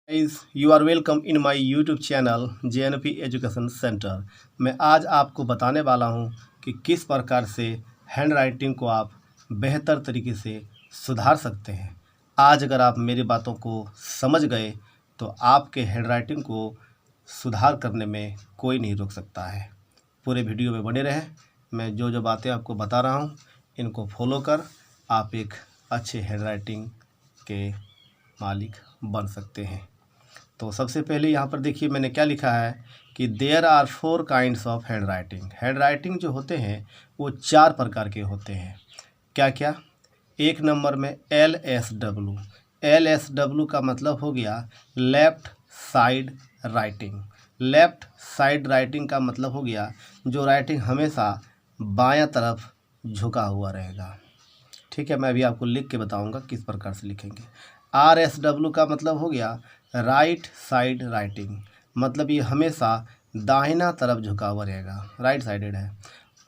Guys, you are welcome in my YouTube channel JNP education centre. मैं आज आपको बताने वाला हूं कि किस प्रकार से हैंड राइटिंग को आप बेहतर तरीके से सुधार सकते हैं। आज अगर आप मेरी बातों को समझ गए तो आपके हैंड राइटिंग को सुधार करने में कोई नहीं रोक सकता है। पूरे वीडियो में बने रहें। मैं जो जो बातें आपको बता रहा हूं, इनको फॉलो कर आप एक अच्छे हैंड राइटिंग के मालिक बन सकते हैं। तो सबसे पहले यहाँ पर देखिए मैंने क्या लिखा है कि there are 4 kinds of handwriting. Handwriting जो होते हैं वो 4 प्रकार के होते हैं। क्या क्या? एक नंबर में LSW। LSW का मतलब हो गया left side writing. Left side writing का मतलब हो गया जो राइटिंग हमेशा बायां तरफ झुका हुआ रहेगा। ठीक है, मैं अभी आपको लिख के बताऊंगा किस प्रकार से लिखेंगे। RSW का मतलब हो गया राइट साइड राइटिंग, मतलब ये हमेशा दाहिना तरफ झुका हुआ रहेगा, राइट साइडेड है।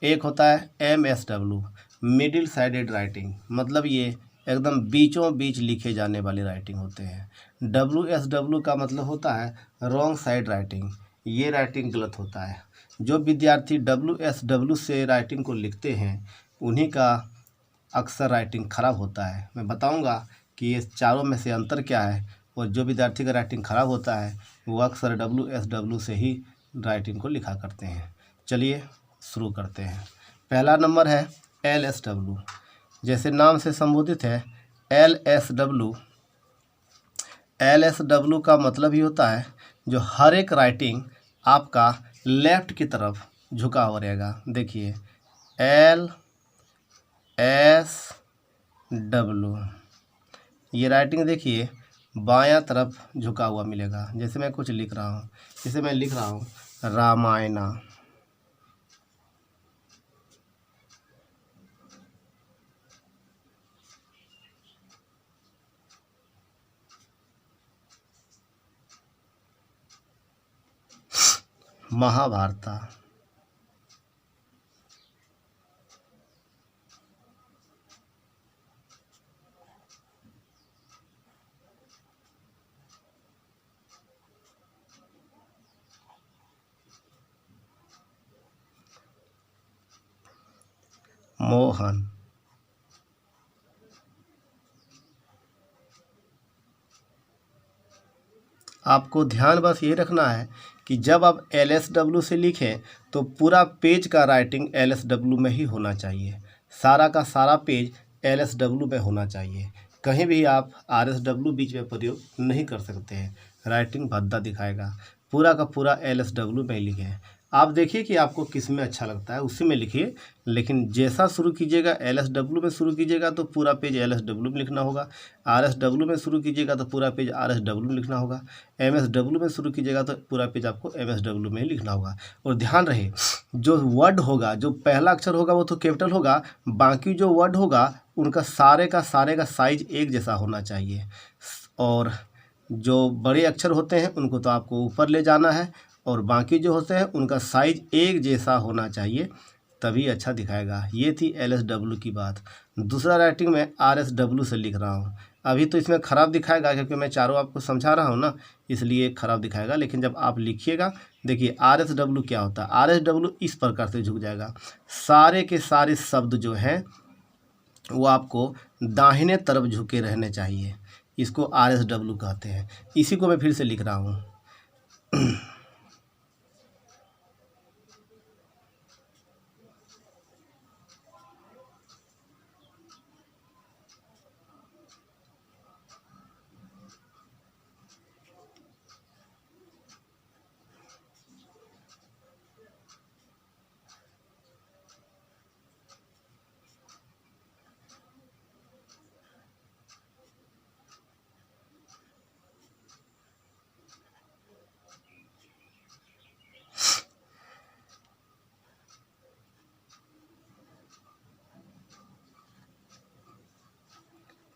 एक होता है MSW, मिडिल साइडेड राइटिंग, मतलब ये एकदम बीचों बीच लिखे जाने वाली राइटिंग होते हैं। WSW का मतलब होता है रॉन्ग साइड राइटिंग, ये राइटिंग गलत होता है। जो विद्यार्थी WSW से राइटिंग को लिखते हैं उन्हीं का अक्सर राइटिंग ख़राब होता है। मैं बताऊंगा कि ये चारों में से अंतर क्या है, और जो विद्यार्थी का राइटिंग ख़राब होता है वो अक्सर WSW से ही राइटिंग को लिखा करते हैं। चलिए शुरू करते हैं। पहला नंबर है LSW, जैसे नाम से संबोधित है LSW। LSW का मतलब ही होता है जो हर एक राइटिंग आपका लेफ़्ट की तरफ झुका हुआ रहेगा। देखिए LSW, ये राइटिंग देखिए बायां तरफ झुका हुआ मिलेगा। जैसे मैं कुछ लिख रहा हूँ, जैसे मैं लिख रहा हूँ रामायणा, महाभारता, मोहन। आपको ध्यान बस ये रखना है कि जब आप LSW से लिखें तो पूरा पेज का राइटिंग LSW में ही होना चाहिए। सारा का सारा पेज LSW में होना चाहिए। कहीं भी आप RSW बीच में प्रयोग नहीं कर सकते हैं, राइटिंग भद्दा दिखाएगा। पूरा का पूरा LSW में ही लिखें। आप देखिए कि आपको किस में अच्छा लगता है उसी में लिखिए, लेकिन जैसा शुरू कीजिएगा LSW में शुरू कीजिएगा तो पूरा पेज LSW में लिखना होगा। RSW में शुरू कीजिएगा तो पूरा पेज RSW में लिखना होगा। MSW में शुरू कीजिएगा तो पूरा पेज आपको MSW में ही लिखना होगा। और ध्यान रहे, जो वर्ड होगा, जो पहला अक्षर होगा वो तो कैपिटल होगा, बाकी जो वर्ड होगा उनका सारे का साइज एक जैसा होना चाहिए। और जो बड़े अक्षर होते हैं उनको तो आपको ऊपर ले जाना है, और बाकी जो होते हैं उनका साइज एक जैसा होना चाहिए, तभी अच्छा दिखाएगा। ये थी LSW की बात। दूसरा राइटिंग में RSW से लिख रहा हूँ। अभी तो इसमें ख़राब दिखाएगा क्योंकि मैं चारों आपको समझा रहा हूँ ना, इसलिए ख़राब दिखाएगा। लेकिन जब आप लिखिएगा, देखिए RSW क्या होता है। RSW इस प्रकार से झुक जाएगा। सारे के सारे शब्द जो हैं वो आपको दाहिने तरफ झुके रहने चाहिए, इसको RSW कहते हैं। इसी को मैं फिर से लिख रहा हूँ।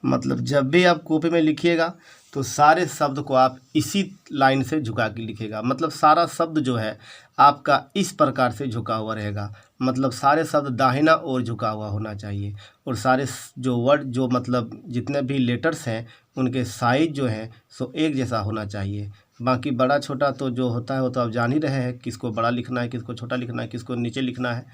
मतलब जब भी आप कॉपी में लिखिएगा तो सारे शब्द को आप इसी लाइन से झुका के लिखेगा। मतलब सारा शब्द जो है आपका इस प्रकार से झुका हुआ रहेगा। मतलब सारे शब्द दाहिना ओर झुका हुआ होना चाहिए। और सारे जो वर्ड जो मतलब जितने भी लेटर्स हैं उनके साइज जो है सो एक जैसा होना चाहिए। बाकी बड़ा छोटा तो जो होता है वो तो आप जान ही रहे हैं, किसको बड़ा लिखना है, किसको छोटा लिखना है, किसको नीचे लिखना है।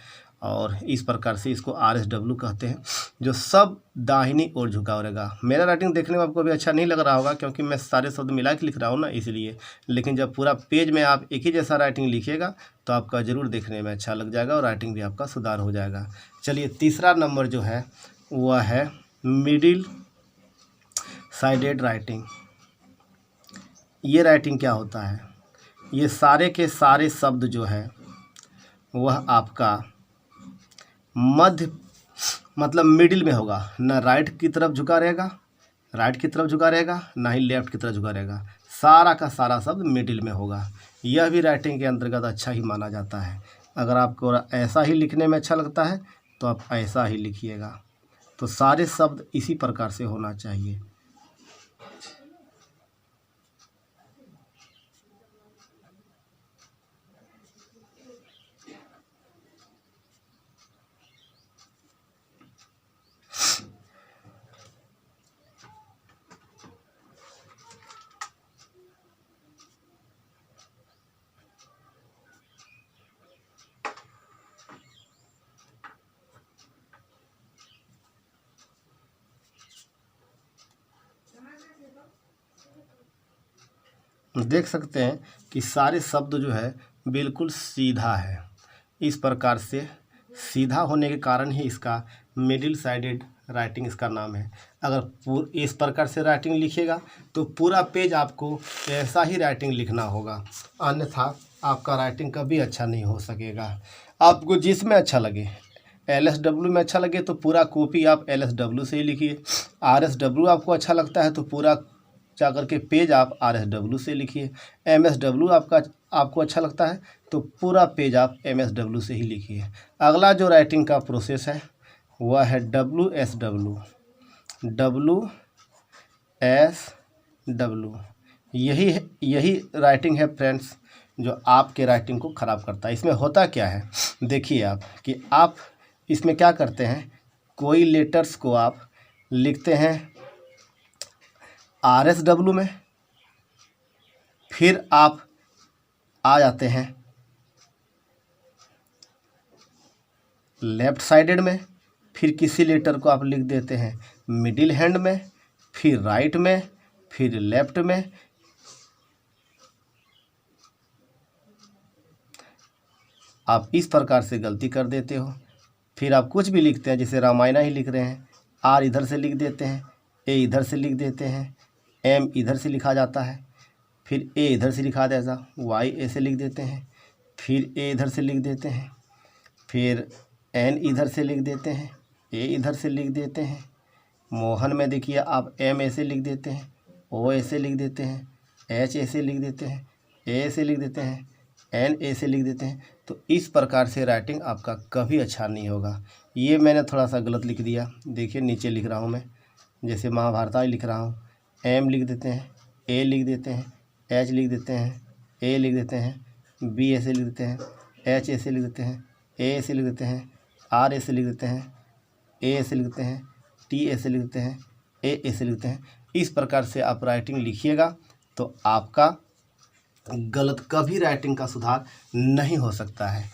और इस प्रकार से इसको RSW कहते हैं, जो सब दाहिनी ओर झुका रहेगा। मेरा राइटिंग देखने में आपको अभी अच्छा नहीं लग रहा होगा क्योंकि मैं सारे शब्द मिला के लिख रहा हूँ ना, इसलिए। लेकिन जब पूरा पेज में आप एक ही जैसा राइटिंग लिखिएगा तो आपका ज़रूर देखने में अच्छा लग जाएगा और राइटिंग भी आपका सुधार हो जाएगा। चलिए, तीसरा नंबर जो है वह है मिडिल साइडेड राइटिंग। ये राइटिंग क्या होता है? ये सारे के सारे शब्द जो है वह आपका मध्य मतलब मिडिल में होगा। ना राइट की तरफ झुका रहेगा, ना ही लेफ़्ट की तरफ झुका रहेगा। सारा का सारा शब्द मिडिल में होगा। यह भी राइटिंग के अंतर्गत अच्छा ही माना जाता है। अगर आपको ऐसा ही लिखने में अच्छा लगता है तो आप ऐसा ही लिखिएगा। तो सारे शब्द इसी प्रकार से होना चाहिए। देख सकते हैं कि सारे शब्द जो है बिल्कुल सीधा है। इस प्रकार से सीधा होने के कारण ही इसका मिडिल साइडेड राइटिंग इसका नाम है। अगर इस प्रकार से राइटिंग लिखिएगा तो पूरा पेज आपको ऐसा ही राइटिंग लिखना होगा, अन्यथा आपका राइटिंग कभी अच्छा नहीं हो सकेगा। आपको जिसमें अच्छा लगे, LSW में अच्छा लगे तो पूरा कॉपी आप LSW से ही लिखिए। RSW आपको अच्छा लगता है तो पूरा जाकर के पेज आप RSW से लिखिए। MSW आपको अच्छा लगता है तो पूरा पेज आप MSW से ही लिखिए। अगला जो राइटिंग का प्रोसेस है वह है WSW। WSW यही राइटिंग है फ्रेंड्स जो आपके राइटिंग को ख़राब करता है। इसमें होता क्या है, देखिए आप कि आप इसमें क्या करते हैं, कोई लेटर्स को आप लिखते हैं RSW में, फिर आप आ जाते हैं लेफ़्ट साइडेड में, फिर किसी लेटर को आप लिख देते हैं मिडिल हैंड में, फिर राइट में, फिर लेफ़्ट में। आप इस प्रकार से गलती कर देते हो। फिर आप कुछ भी लिखते हैं, जैसे रामायणा ही लिख रहे हैं, R इधर से लिख देते हैं, A इधर से लिख देते हैं, M इधर से लिखा जाता है, फिर A इधर से लिखा जाएगा, Y ऐसे लिख देते हैं, फिर A इधर से लिख देते हैं, फिर N इधर से लिख देते हैं, A इधर से लिख देते हैं। मोहन में देखिए आप M ऐसे लिख देते हैं, O ऐसे लिख देते हैं, H ऐसे लिख देते हैं, A ऐसे लिख देते हैं, N ऐसे लिख देते हैं। तो इस प्रकार से राइटिंग आपका कभी अच्छा नहीं होगा। ये मैंने थोड़ा सा गलत लिख दिया, देखिए नीचे लिख रहा हूँ मैं, जैसे महाभारत लिख रहा हूँ, M लिख देते हैं, A लिख देते हैं, H लिख देते हैं, A लिख देते हैं, B ऐसे लिख देते हैं, H ऐसे लिख देते हैं, A ऐसे लिख देते हैं, R ऐसे लिख देते हैं, A ऐसे लिख देते हैं, T ऐसे लिख देते हैं, A ऐसे लिखते हैं। इस प्रकार से आप राइटिंग लिखिएगा तो आपका गलत कभी राइटिंग का सुधार नहीं हो सकता है।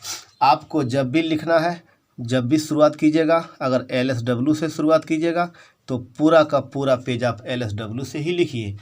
आपको जब भी लिखना है, जब भी शुरुआत कीजिएगा, अगर LSW से शुरुआत कीजिएगा तो पूरा का पूरा पेज आप LSW से ही लिखिए।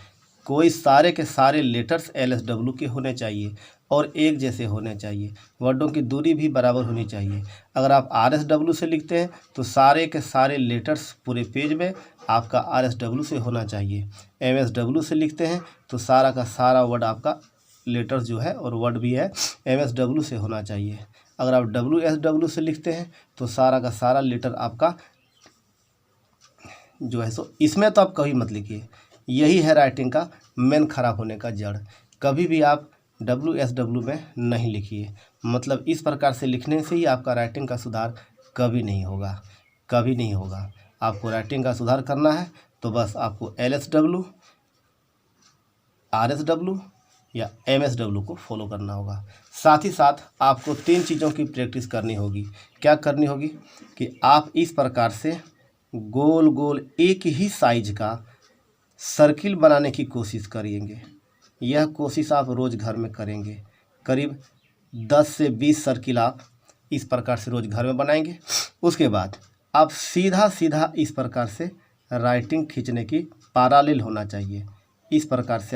कोई सारे के सारे लेटर्स LSW के होने चाहिए और एक जैसे होने चाहिए। वर्डों की दूरी भी बराबर होनी चाहिए। अगर आप RSW से लिखते हैं तो सारे के सारे लेटर्स पूरे पेज में आपका RSW से होना चाहिए। MSW से लिखते हैं तो सारा का सारा वर्ड आपका लेटर्स जो है और वर्ड भी है MSW से होना चाहिए। अगर आप WSW से लिखते हैं तो सारा का सारा लेटर आपका जो है सो इसमें तो आप कभी मत लिखिए। यही है राइटिंग का मेन खराब होने का जड़। कभी भी आप WSW में नहीं लिखिए। मतलब इस प्रकार से लिखने से ही आपका राइटिंग का सुधार कभी नहीं होगा, कभी नहीं होगा। आपको राइटिंग का सुधार करना है तो बस आपको LSW RSW या MSW को फॉलो करना होगा। साथ ही साथ आपको 3 चीज़ों की प्रैक्टिस करनी होगी। क्या करनी होगी कि आप इस प्रकार से गोल गोल एक ही साइज का सर्किल बनाने की कोशिश करेंगे। यह कोशिश आप रोज़ घर में करेंगे। करीब 10 से 20 सर्किल आप इस प्रकार से रोज़ घर में बनाएंगे। उसके बाद आप सीधा सीधा इस प्रकार से राइटिंग खींचने की पैरेलल होना चाहिए। इस प्रकार से